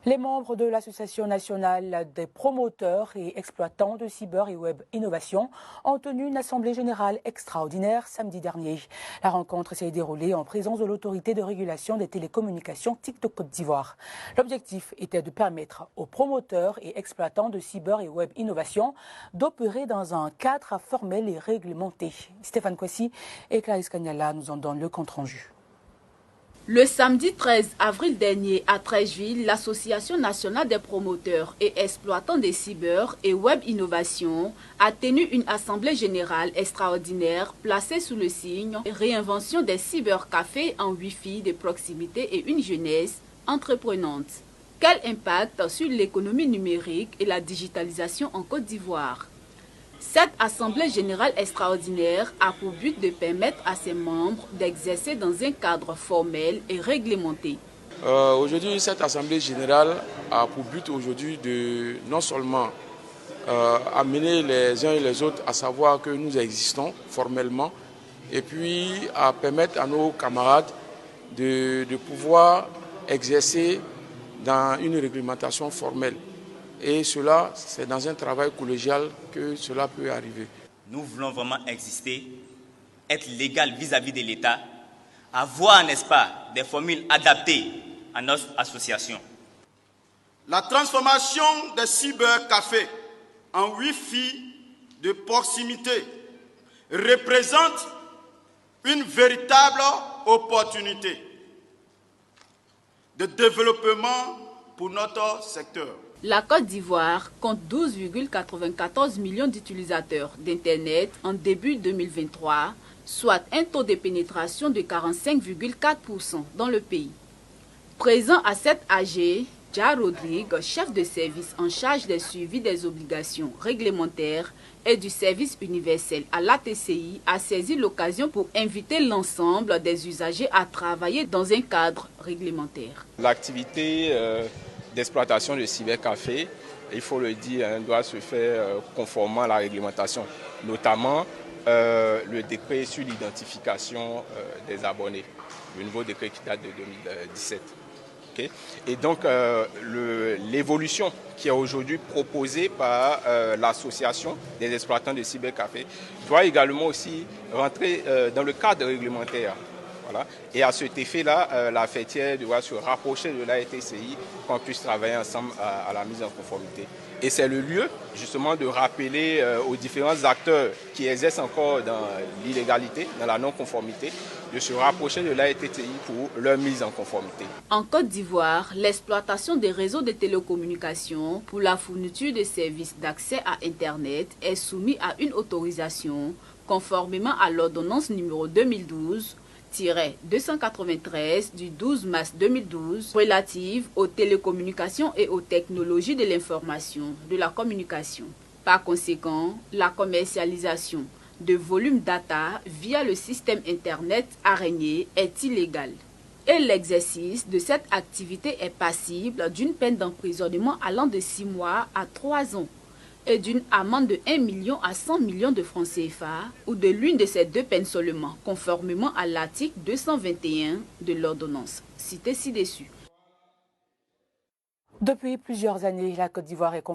Les membres de l'Association nationale des promoteurs et exploitants de cyber et web innovation ont tenu une assemblée générale extraordinaire samedi dernier. La rencontre s'est déroulée en présence de l'autorité de régulation des télécommunications TIC de Côte d'Ivoire. L'objectif était de permettre aux promoteurs et exploitants de cyber et web innovation d'opérer dans un cadre formel et réglementé. Stéphane Kwasi et Clarisse Kanyala nous en donnent le compte-rendu. Le samedi 13 avril dernier, à Trècheville, l'Association nationale des promoteurs et exploitants des cyber et web innovation a tenu une assemblée générale extraordinaire placée sous le signe « Réinvention des cybercafés en Wi-Fi de proximité et une jeunesse entreprenante ». Quel impact sur l'économie numérique et la digitalisation en Côte d'Ivoire? Cette Assemblée générale extraordinaire a pour but de permettre à ses membres d'exercer dans un cadre formel et réglementé. Aujourd'hui, cette Assemblée générale a pour but aujourd'hui de non seulement amener les uns et les autres à savoir que nous existons formellement et puis à permettre à nos camarades de pouvoir exercer dans une réglementation formelle. Et cela, c'est dans un travail collégial que cela peut arriver. Nous voulons vraiment exister, être légal vis-à-vis de l'État, avoir, n'est-ce pas, des formules adaptées à notre association. La transformation des cybercafés en Wi-Fi de proximité représente une véritable opportunité de développement pour notre secteur. La Côte d'Ivoire compte 12,94 millions d'utilisateurs d'Internet en début 2023, soit un taux de pénétration de 45,4% dans le pays. Présent à cette AG, Ja Rodrigue, chef de service en charge des suivis des obligations réglementaires et du service universel à l'ATCI, a saisi l'occasion pour inviter l'ensemble des usagers à travailler dans un cadre réglementaire. L'activité d'exploitation de cybercafé, il faut le dire, doit se faire conformément à la réglementation, notamment le décret sur l'identification des abonnés, le nouveau décret qui date de 2017. Okay. Et donc l'évolution qui est aujourd'hui proposée par l'association des exploitants de cybercafé doit également aussi rentrer dans le cadre réglementaire. Voilà. Et à cet effet-là, la fêtière doit se rapprocher de la RTCI, qu'on puisse travailler ensemble à la mise en conformité. Et c'est le lieu justement de rappeler aux différents acteurs qui exercent encore dans l'illégalité, dans la non-conformité, de se rapprocher de la RTCI pour leur mise en conformité. En Côte d'Ivoire, l'exploitation des réseaux de télécommunications pour la fourniture de services d'accès à Internet est soumise à une autorisation conformément à l'ordonnance numéro 2012-293 du 12 mars 2012 relative aux télécommunications et aux technologies de l'information, de la communication. Par conséquent, la commercialisation de volumes data via le système Internet araignée est illégale. Et l'exercice de cette activité est passible d'une peine d'emprisonnement allant de 6 mois à 3 ans et d'une amende de 1 million à 100 millions de francs CFA ou de l'une de ces deux peines seulement, conformément à l'article 221 de l'ordonnance citée ci-dessus. Depuis plusieurs années, la Côte d'Ivoire est